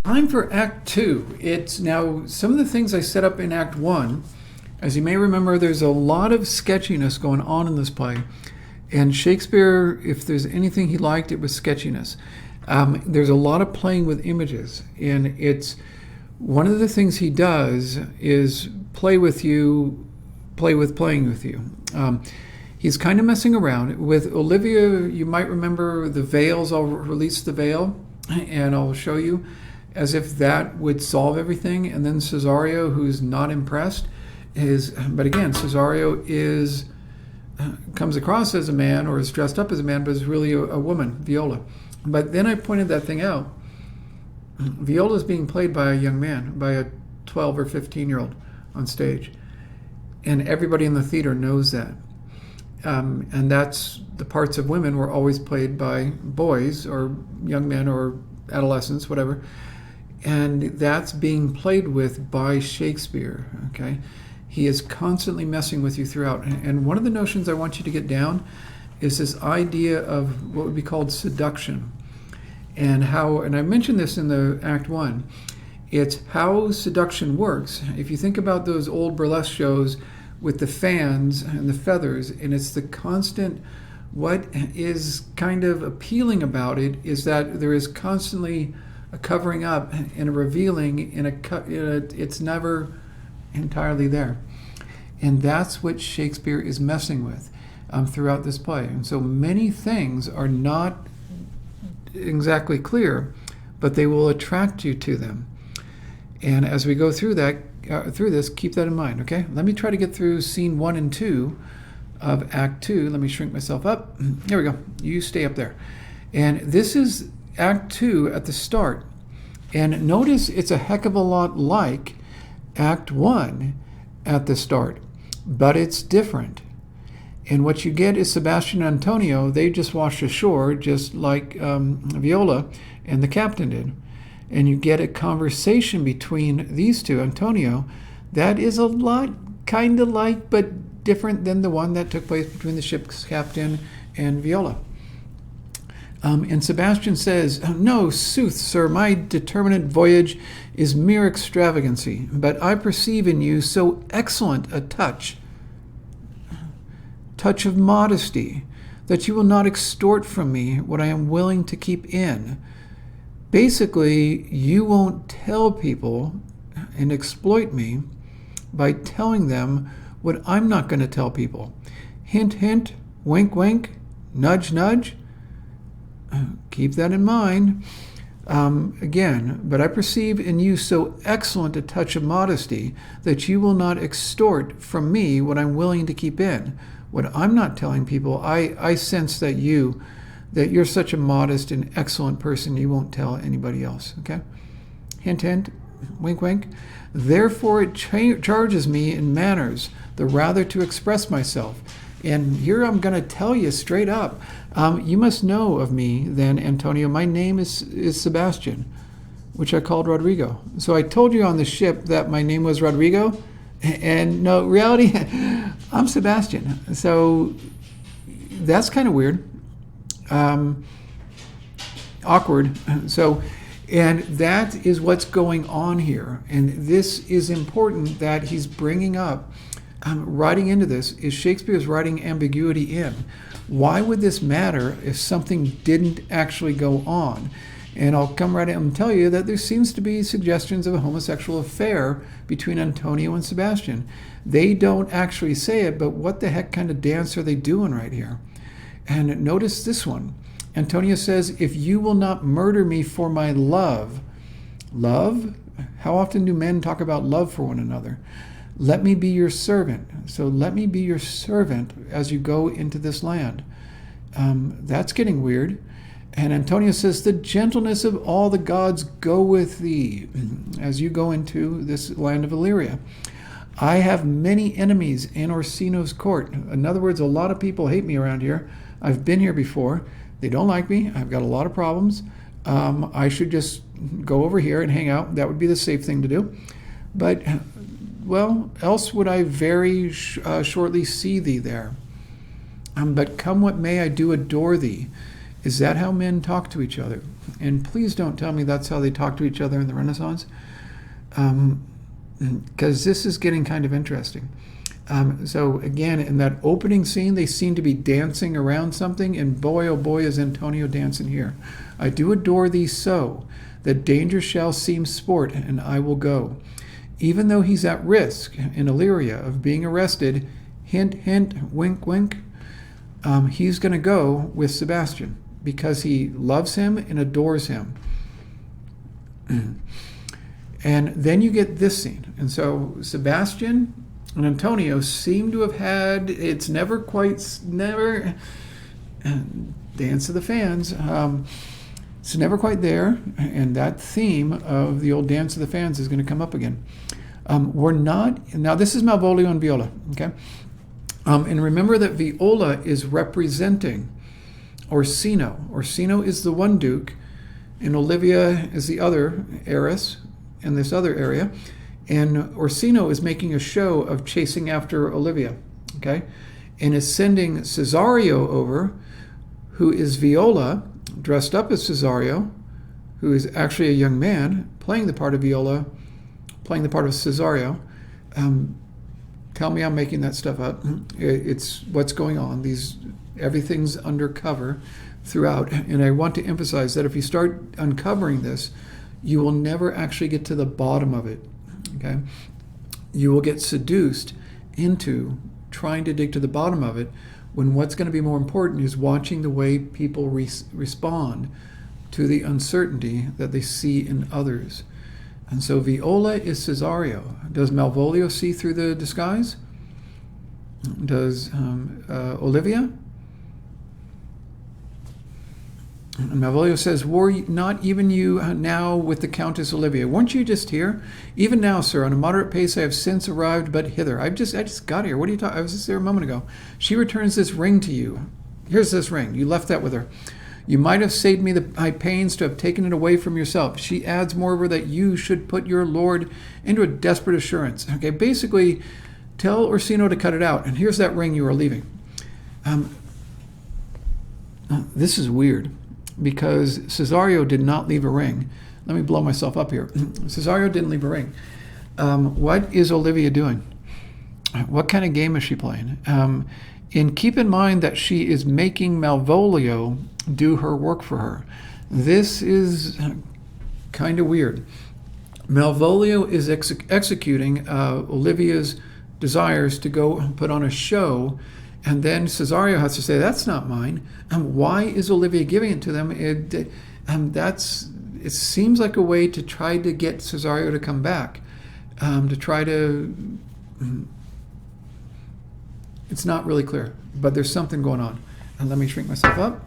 Time for Act Two. It's now some of the things I set up in Act One. As you may remember, there's a lot of sketchiness going on in this play. And Shakespeare, if there's anything he liked, it was sketchiness. There's a lot of playing with images. And it's one of the things he does is play with you, play with playing with you. He's kind of messing around. With Olivia, you might remember the veils. I'll release the veil and I'll show you as if that would solve everything. And then Cesario, who's not impressed, but again, Cesario comes across as a man or is dressed up as a man, but is really a woman, Viola. But then I pointed that thing out. Viola is being played by a young man, by a 12 or 15-year-old on stage. And everybody in the theater knows that. And that's the parts of women were always played by boys or young men or adolescents, whatever. And that's being played with by Shakespeare, okay? He is constantly messing with you throughout. And one of the notions I want you to get down is this idea of what would be called seduction. And I mentioned this in the Act 1, it's how seduction works. If you think about those old burlesque shows with the fans and the feathers, and it's the constant, what is kind of appealing about it is that there is constantly a covering up and a revealing, it's never entirely there. And that's what Shakespeare is messing with throughout this play. And so many things are not exactly clear, but they will attract you to them. And as we go through this, keep that in mind, okay? Let me try to get through scene 1 and 2 of Act 2. Let me shrink myself up. There we go. You stay up there. And this is Act 2 at the start. And notice it's a heck of a lot like Act 1 at the start, but it's different. And what you get is Sebastian and Antonio, they just washed ashore, just like Viola and the captain did. And you get a conversation between these two, Antonio, that is a lot kind of like, but different than the one that took place between the ship's captain and Viola. And Sebastian says, "No, sooth, sir, my determinate voyage is mere extravagancy, but I perceive in you so excellent a touch of modesty, that you will not extort from me what I am willing to keep in. Basically, you won't tell people and exploit me by telling them what I'm not going to tell people. Hint, hint, wink, wink, nudge, nudge. Keep that in mind. Again, but I perceive in you so excellent a touch of modesty that you will not extort from me what I'm willing to keep in. What I'm not telling people, I sense that you're such a modest and excellent person, you won't tell anybody else, okay? Hint, hint, wink, wink. Therefore it charges me in manners, the rather to express myself. And here I'm going to tell you straight up, you must know of me then, Antonio, my name is Sebastian, which I called Rodrigo. So I told you on the ship that my name was Rodrigo, and no, reality, I'm Sebastian. So that's kind of weird. Awkward. So, and that is what's going on here. And this is important that he's bringing up, writing into this, is Shakespeare's writing ambiguity in. Why would this matter if something didn't actually go on? And I'll come right in and tell you that there seems to be suggestions of a homosexual affair between Antonio and Sebastian. They don't actually say it, but what the heck kind of dance are they doing right here? And notice this one. Antonio says, if you will not murder me for my love. Love? How often do men talk about love for one another? Let me be your servant. So let me be your servant as you go into this land. That's getting weird. And Antonio says, the gentleness of all the gods go with thee as you go into this land of Illyria. I have many enemies in Orsino's court. In other words, a lot of people hate me around here. I've been here before. They don't like me. I've got a lot of problems. I should just go over here and hang out. That would be the safe thing to do. But, well, else would I very shortly see thee there. But come what may, I do adore thee. Is that how men talk to each other? And please don't tell me that's how they talk to each other in the Renaissance, because this is getting kind of interesting. So again, in that opening scene, they seem to be dancing around something, and boy, oh boy, is Antonio dancing here. I do adore thee so, that danger shall seem sport, and I will go. Even though he's at risk in Illyria of being arrested, hint, hint, wink, wink, he's going to go with Sebastian because he loves him and adores him. And then you get this scene. And so Sebastian and Antonio seem to have had, it's never Dance of the Fans, it's never quite there, and that theme of the old Dance of the Fans is going to come up again. We're not, now this is Malvolio and Viola, okay? And remember that Viola is representing Orsino. Orsino is the one duke, and Olivia is the other heiress in this other area. And Orsino is making a show of chasing after Olivia, okay? And is sending Cesario over, who is Viola, dressed up as Cesario, who is actually a young man, playing the part of Viola, playing the part of Cesario. Tell me I'm making that stuff up. It's what's going on. Everything's undercover throughout. And I want to emphasize that if you start uncovering this, you will never actually get to the bottom of it. Okay, you will get seduced into trying to dig to the bottom of it, when what's going to be more important is watching the way people respond to the uncertainty that they see in others. And so Viola is Cesario. Does Malvolio see through the disguise? Does Olivia? And Malvolio says, were not even you now with the Countess Olivia? Weren't you just here? Even now, sir, on a moderate pace I have since arrived but hither. I just got here. What are you talking? I was just there a moment ago. She returns this ring to you. Here's this ring. You left that with her. You might have saved me my pains to have taken it away from yourself. She adds, moreover, that you should put your lord into a desperate assurance. Okay, basically, tell Orsino to cut it out. And here's that ring you are leaving. This is weird, because Cesario did not leave a ring. Let me blow myself up here. Cesario didn't leave a ring. What is Olivia doing? What kind of game is she playing? And keep in mind that she is making Malvolio do her work for her. This is kind of weird. Malvolio is executing Olivia's desires to go put on a show, and then Cesario has to say, that's not mine. Why is Olivia giving it to them? It seems like a way to try to get Cesario to come back, to try to... It's not really clear, but there's something going on. And let me shrink myself up.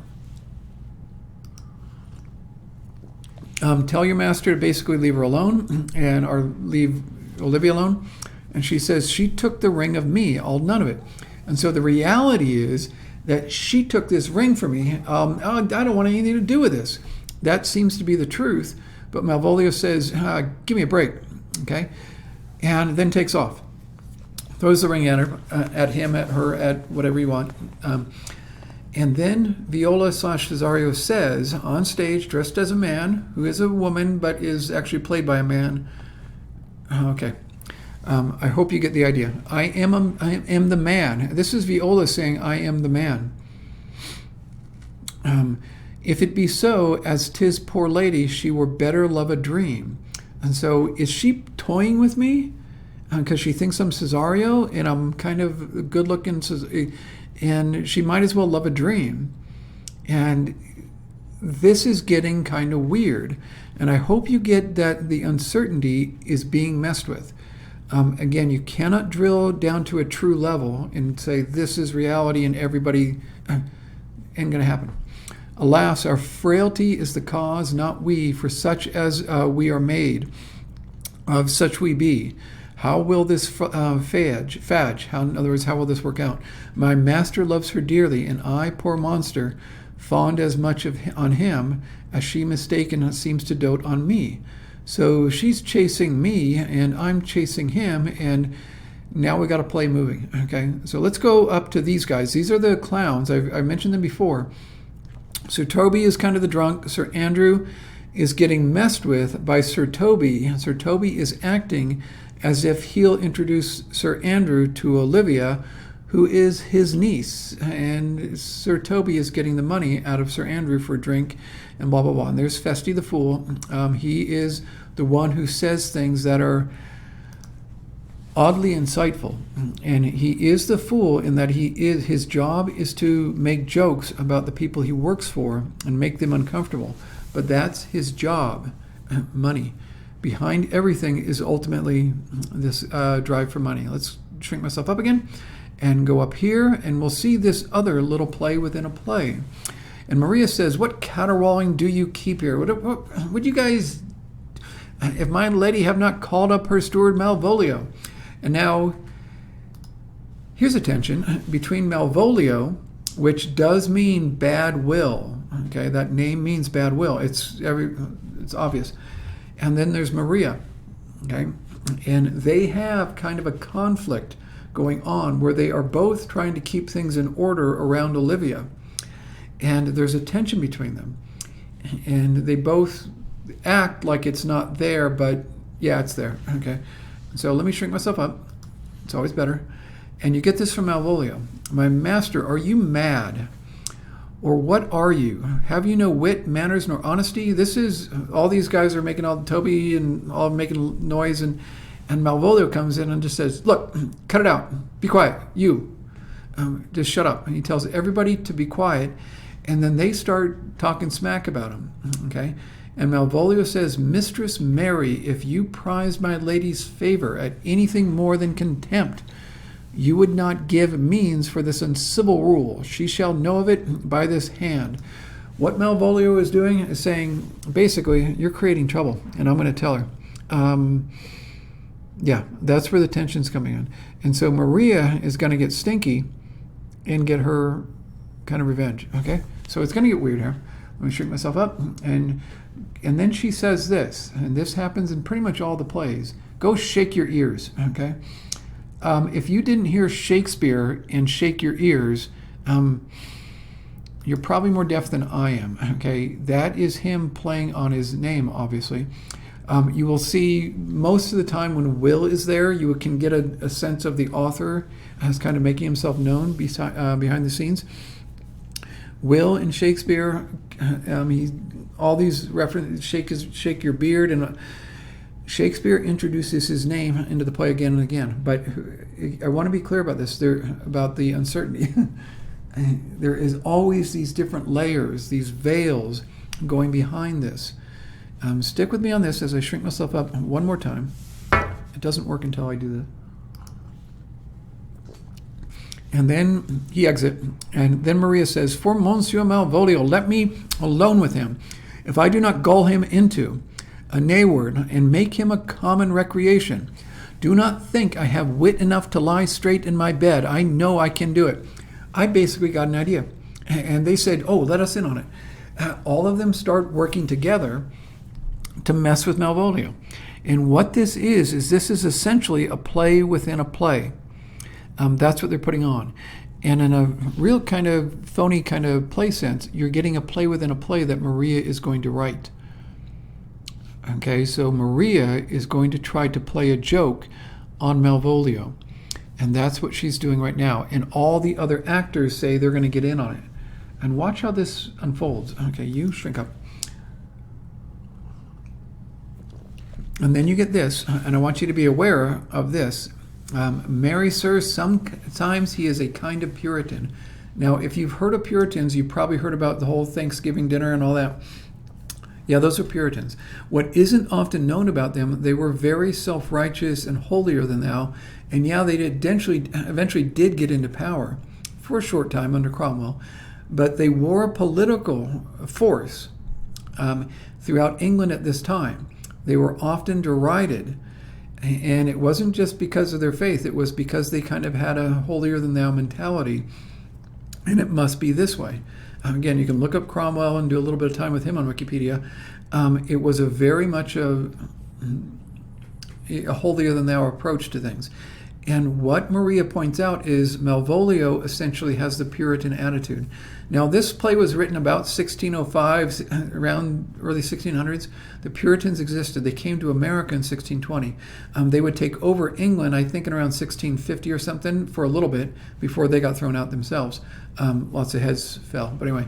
Tell your master to basically leave her alone, or leave Olivia alone. And she says, she took the ring of me, all none of it. And so the reality is that she took this ring from me. I don't want anything to do with this. That seems to be the truth. But Malvolio says, give me a break, okay? And then takes off. Throws the ring at her, at him, at her, at whatever you want. And then Viola Cesario says, on stage, dressed as a man, who is a woman, but is actually played by a man. Okay. I hope you get the idea. I am the man. This is Viola saying, I am the man. If it be so, as 'tis poor lady, she were better love a dream. And so is she toying with me? Because she thinks I'm Cesario and I'm kind of good looking, and she might as well love a dream. And this is getting kind of weird. And I hope you get that the uncertainty is being messed with. Again, you cannot drill down to a true level and say this is reality and everybody ain't going to happen. Alas, our frailty is the cause, not we, for such as we are made, of such we be. How will this fadge? How, in other words, how will this work out? My master loves her dearly, and I, poor monster, fond as much on him as she mistaken seems to dote on me. So she's chasing me, and I'm chasing him, and now we got to play moving. Okay, so let's go up to these guys. These are the clowns. I mentioned them before. Sir Toby is kind of the drunk. Sir Andrew is getting messed with by Sir Toby. Sir Toby is acting as if he'll introduce Sir Andrew to Olivia, who is his niece. And Sir Toby is getting the money out of Sir Andrew for a drink and blah, blah, blah. And there's Feste the Fool. He is the one who says things that are oddly insightful, and he is the fool in that his job is to make jokes about the people he works for and make them uncomfortable, but that's his job. Money behind everything is ultimately this drive for money. Let's shrink myself up again and go up here, and we'll see this other little play within a play. And Maria says, "What caterwauling do you keep here? What would you guys, if my lady have not called up her steward Malvolio?" And now, here's a tension between Malvolio, which does mean bad will. Okay, that name means bad will. It's obvious. And then there's Maria. Okay, and they have kind of a conflict going on where they are both trying to keep things in order around Olivia, and there's a tension between them, and they both act like it's not there, but yeah, it's there. Okay. So let me shrink myself up. It's always better. And you get this from Malvolio. "My master, are you mad? Or what are you? Have you no wit, manners, nor honesty?" This is, all these guys are making all, Toby and all making noise, and Malvolio comes in and just says, "Look, cut it out. Be quiet. You. Just shut up." And he tells everybody to be quiet, and then they start talking smack about him. Okay? And Malvolio says, "Mistress Mary, if you prized my lady's favor at anything more than contempt, you would not give means for this uncivil rule. She shall know of it by this hand." What Malvolio is doing is saying, basically, you're creating trouble, and I'm going to tell her. Yeah, that's where the tension's coming in. And so Maria is going to get stinky and get her kind of revenge. Okay? So it's going to get weird here. Let me shrink myself up. And then she says this, and this happens in pretty much all the plays. "Go shake your ears." Okay? If you didn't hear Shakespeare and shake your ears, you're probably more deaf than I am. Okay? That is him playing on his name, obviously. You will see most of the time when Will is there, you can get a sense of the author as kind of making himself known behind the scenes. Will in Shakespeare, all these references, shake your beard, and Shakespeare introduces his name into the play again and again. But I want to be clear about this, about the uncertainty. There is always these different layers, these veils going behind this. Stick with me on this as I shrink myself up one more time. It doesn't work until I do this. And then he exits, and then Maria says, "For Monsieur Malvolio, let me alone with him. If I do not gull him into a nayword and make him a common recreation, do not think I have wit enough to lie straight in my bed. I know I can do it." I basically got an idea, and they said, "Oh, let us in on it." All of them start working together to mess with Malvolio. And what this is this is essentially a play within a play. That's what they're putting on. And in a real kind of phony kind of play sense, you're getting a play within a play that Maria is going to write. Okay, so Maria is going to try to play a joke on Malvolio. And that's what she's doing right now. And all the other actors say they're going to get in on it. And watch how this unfolds. Okay, you shrink up. And then you get this, and I want you to be aware of this. "Marry, sir, sometimes he is a kind of Puritan." Now, if you've heard of Puritans, you've probably heard about the whole Thanksgiving dinner and all that. Yeah, those are Puritans. What isn't often known about them, they were very self-righteous and holier than thou, and yeah, they eventually did get into power for a short time under Cromwell, but they were a political force throughout England at this time. They were often derided. And it wasn't just because of their faith, it was because they kind of had a holier-than-thou mentality, and it must be this way. Again, you can look up Cromwell and do a little bit of time with him on Wikipedia. It was a very much a holier-than-thou approach to things. And what Maria points out is Malvolio essentially has the Puritan attitude. Now, this play was written about 1605, around early 1600s. The Puritans existed. They came to America in 1620. They would take over England, I think, in around 1650 or something, for a little bit before they got thrown out themselves. Lots of heads fell. But anyway,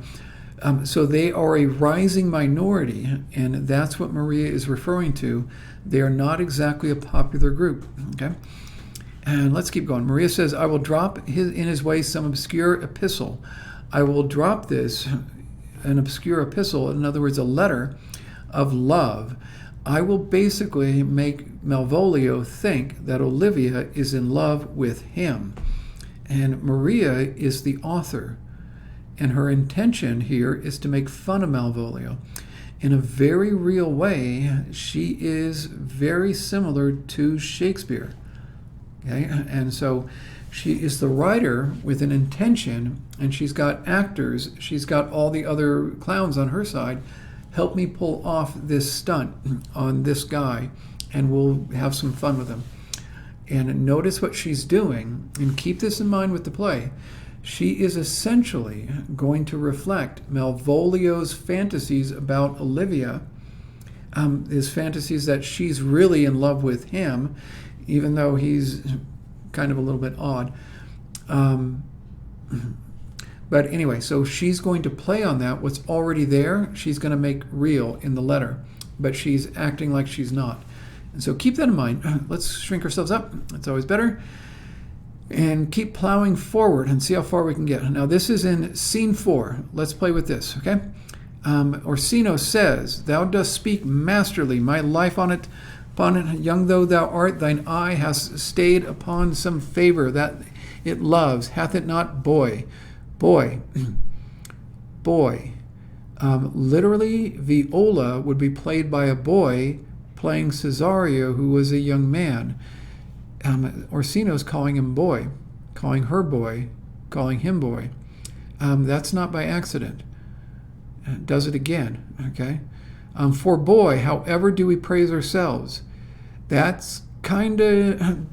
so they are a rising minority, and that's what Maria is referring to. They are not exactly a popular group. Okay. And let's keep going. Maria says, I will drop in his way some obscure epistle. I will drop this, an obscure epistle, in other words, a letter of love. I will basically make Malvolio think that Olivia is in love with him. And Maria is the author. And her intention here is to make fun of Malvolio. In a very real way, she is very similar to Shakespeare. Okay? And so she is the writer with an intention, and she's got actors, she's got all the other clowns on her side. Help me pull off this stunt on this guy, and we'll have some fun with him. And notice what she's doing, and keep this in mind with the play. She is essentially going to reflect Malvolio's fantasies about Olivia, his fantasies that she's really in love with him, even though he's kind of a little bit odd. But anyway, so she's going to play on that. What's already there, she's going to make real in the letter, but she's acting like she's not. And so keep that in mind. Let's shrink ourselves up. That's always better. And keep plowing forward and see how far we can get. Now, this is in scene 4. Let's play with this, okay? Orsino says, Thou dost speak masterly, my life on it, young though thou art, thine eye has stayed upon some favor that it loves, hath it not, boy? Boy. Literally, Viola would be played by a boy playing Cesario, who was a young man. Orsino's calling him boy, calling her boy, calling him boy. That's not by accident. Does it again, okay? For boy, however do we praise ourselves? That's kind of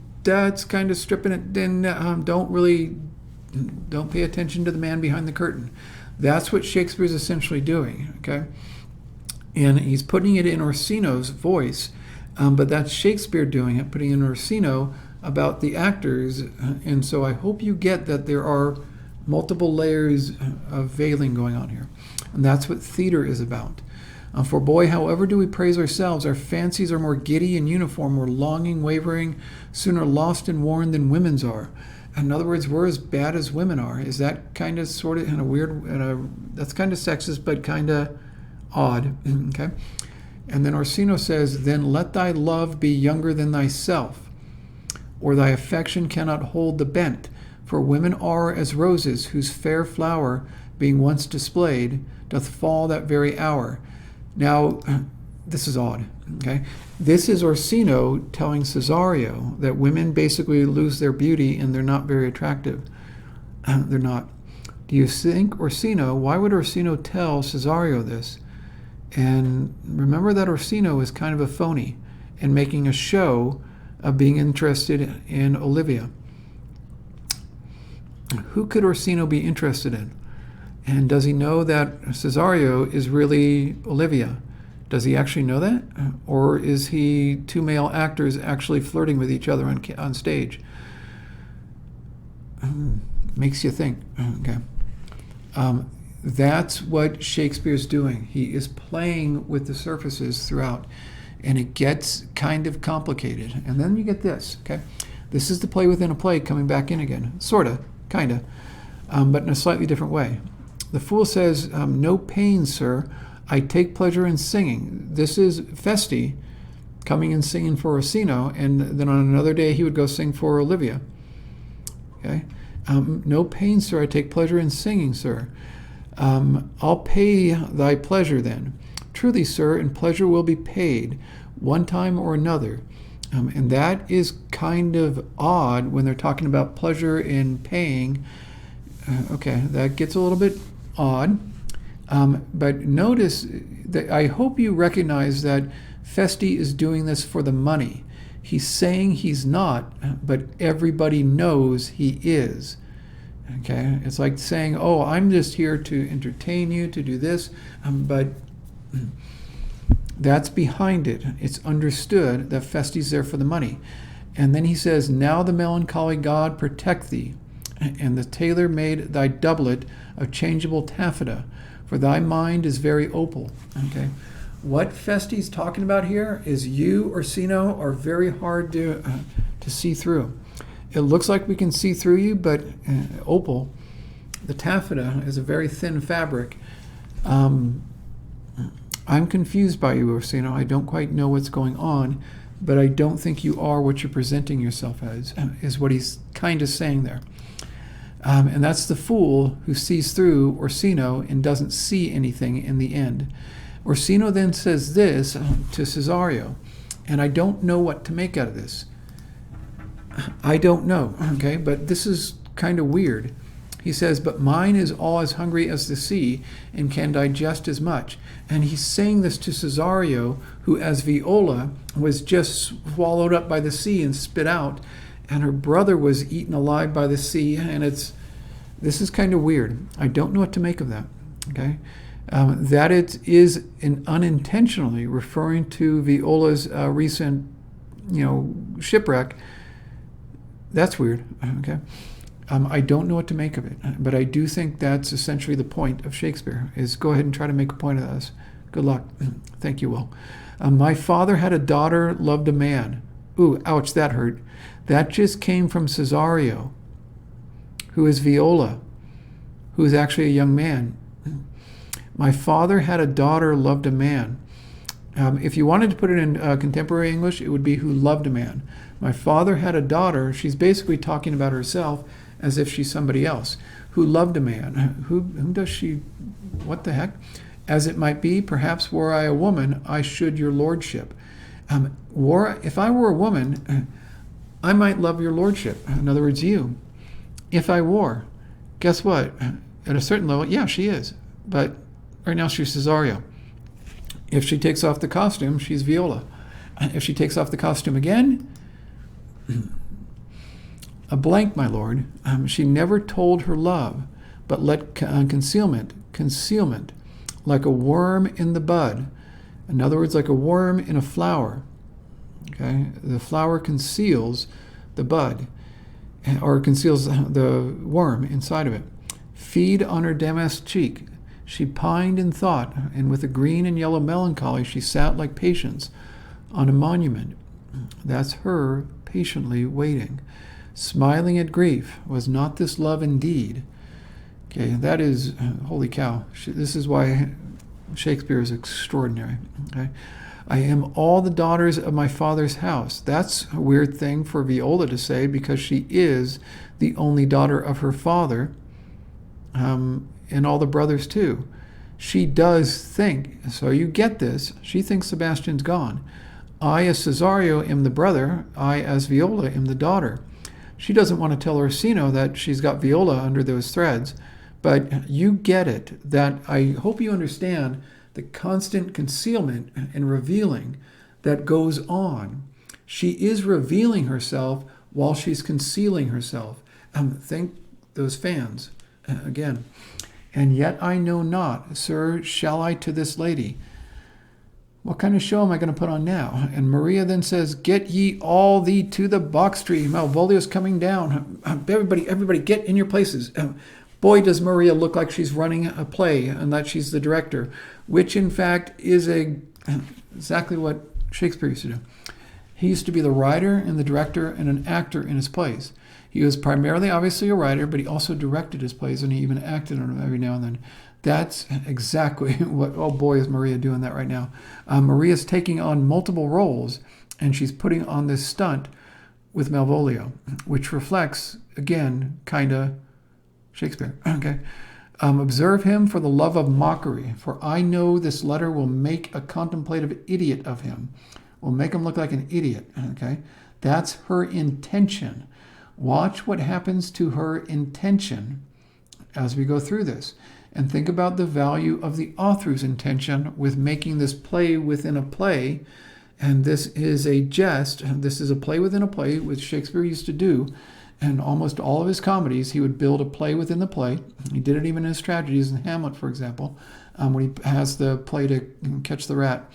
stripping it. Then don't pay attention to the man behind the curtain. That's what Shakespeare's essentially doing, okay? And he's putting it in Orsino's voice, but that's Shakespeare doing it, putting in Orsino about the actors. And so I hope you get that there are multiple layers of veiling going on here. And that's what theater is about. For boy, however do we praise ourselves? Our fancies are more giddy and uniform, more longing, wavering, sooner lost and worn than women's are. In other words, we're as bad as women are. Is that kind of sort of in a weird, that's kind of sexist, but kind of odd, okay? And then Orsino says, then let thy love be younger than thyself, or thy affection cannot hold the bent. For women are as roses, whose fair flower, being once displayed, doth fall that very hour. Now, this is odd, okay? This is Orsino telling Cesario that women basically lose their beauty and they're not very attractive. They're not. Do you think Orsino, why would Orsino tell Cesario this? And remember that Orsino is kind of a phony and making a show of being interested in Olivia. Who could Orsino be interested in? And does he know that Cesario is really Olivia? Does he actually know that? Or is he two male actors actually flirting with each other on stage? Makes you think. Okay. That's what Shakespeare's doing. He is playing with the surfaces throughout. And it gets kind of complicated. And then you get this, okay? This is the play within a play coming back in again. Sort of, kind of, but in a slightly different way. The fool says, no pain, sir. I take pleasure in singing. This is Festi coming and singing for Orsino, and then on another day he would go sing for Olivia. Okay? No pain, sir. I take pleasure in singing, sir. I'll pay thy pleasure then. Truly, sir, and pleasure will be paid, one time or another. And that is kind of odd when they're talking about pleasure in paying. Okay, that gets a little bit odd. But notice that I hope you recognize that Festi is doing this for the money. He's saying he's not, but everybody knows he is. Okay? It's like saying, oh, I'm just here to entertain you, to do this, but that's behind it. It's understood that Feste's there for the money. And then he says, now the melancholy god protect thee, and the tailor made thy doublet of changeable taffeta, for thy mind is very opal. Okay? What Feste's talking about here is you, Orsino, are very hard to see through. It looks like we can see through you, but opal, the taffeta, is a very thin fabric. I'm confused by you, Orsino. I don't quite know what's going on, but I don't think you are what you're presenting yourself as, is what he's kind of saying there. And that's the fool who sees through Orsino and doesn't see anything in the end. Orsino then says this to Cesario, and I don't know what to make out of this. I don't know, okay, but this is kind of weird. He says, but mine is all as hungry as the sea and can digest as much. And he's saying this to Cesario, who as Viola was just swallowed up by the sea and spit out, and her brother was eaten alive by the sea, and this is kind of weird. I don't know what to make of that, okay? That it is unintentionally referring to Viola's recent, shipwreck. That's weird, okay? I don't know what to make of it, but I do think that's essentially the point of Shakespeare, is go ahead and try to make a point of this. Good luck. Thank you, Will. My father had a daughter, loved a man. Ooh, ouch, that hurt. That just came from Cesario, who is Viola, who is actually a young man. My father had a daughter, loved a man. If you wanted to put it in contemporary English, it would be who loved a man. My father had a daughter. She's basically talking about herself as if she's somebody else. Who loved a man. Whom does she... What the heck? As it might be, perhaps were I a woman, I should your lordship. If I were a woman, I might love your lordship. In other words, you. If I were. Guess what? At a certain level, yeah, she is. But right now she's Cesario. If she takes off the costume, she's Viola. If she takes off the costume again, a blank, my lord. She never told her love, but let concealment, like a worm in the bud. In other words, like a worm in a flower. Okay, the flower conceals the bud, or conceals the worm inside of it. Feed on her damask cheek. She pined in thought, and with a green and yellow melancholy she sat like Patience on a monument. That's her patiently waiting. Smiling at grief, was not this love indeed? Okay, that is, holy cow, this is why Shakespeare is extraordinary. Okay, I am all the daughters of my father's house. That's a weird thing for Viola to say, because she is the only daughter of her father, and all the brothers too. She does think, so you get this, she thinks Sebastian's gone. I as Cesario am the brother, I as Viola am the daughter. She doesn't want to tell Orsino that she's got Viola under those threads, but you get it, that I hope you understand the constant concealment and revealing that goes on. She is revealing herself while she's concealing herself. Thank those fans again. And yet I know not, sir, shall I to this lady? What kind of show am I going to put on now? And Maria then says, get ye all thee to the box tree. Malvolio's coming down. Everybody get in your places. Boy, does Maria look like she's running a play and that she's the director, which in fact is exactly what Shakespeare used to do. He used to be the writer and the director and an actor in his plays. He was primarily, obviously, a writer, but he also directed his plays, and he even acted in them every now and then. That's exactly what, oh boy, is Maria doing that right now. Maria's taking on multiple roles, and she's putting on this stunt with Malvolio, which reflects, again, kind of Shakespeare. Okay. Observe him for the love of mockery, for I know this letter will make a contemplative idiot of him, will make him look like an idiot. Okay. That's her intention. Watch what happens to her intention as we go through this, and think about the value of the author's intention with making this play within a play, And this is a jest. This is a play within a play, which Shakespeare used to do. And almost all of his comedies, he would build a play within the play. He did it even in his tragedies, in Hamlet, for example, when he has the play to catch the rat.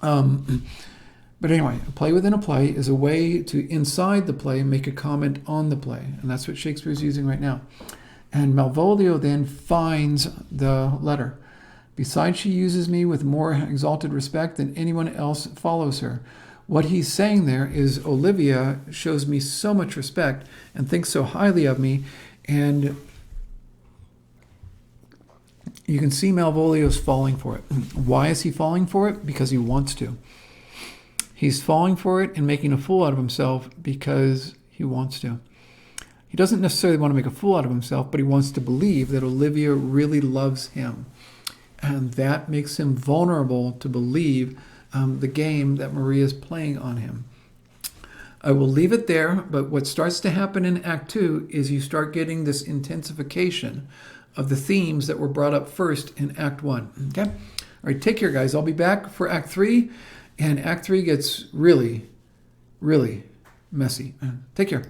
But anyway, a play within a play is a way to, inside the play, make a comment on the play. And that's what Shakespeare's using right now. And Malvolio then finds the letter. Besides, she uses me with more exalted respect than anyone else follows her. What he's saying there is Olivia shows me so much respect and thinks so highly of me. And you can see Malvolio's falling for it. Why is he falling for it? Because he wants to. He's falling for it and making a fool out of himself because he wants to. He doesn't necessarily want to make a fool out of himself, but he wants to believe that Olivia really loves him. And that makes him vulnerable to believe the game that Maria is playing on him. I will leave it there, but what starts to happen in Act 2 is you start getting this intensification of the themes that were brought up first in Act 1. Okay? All right, take care, guys. I'll be back for Act 3, and Act 3 gets really, really messy. Take care.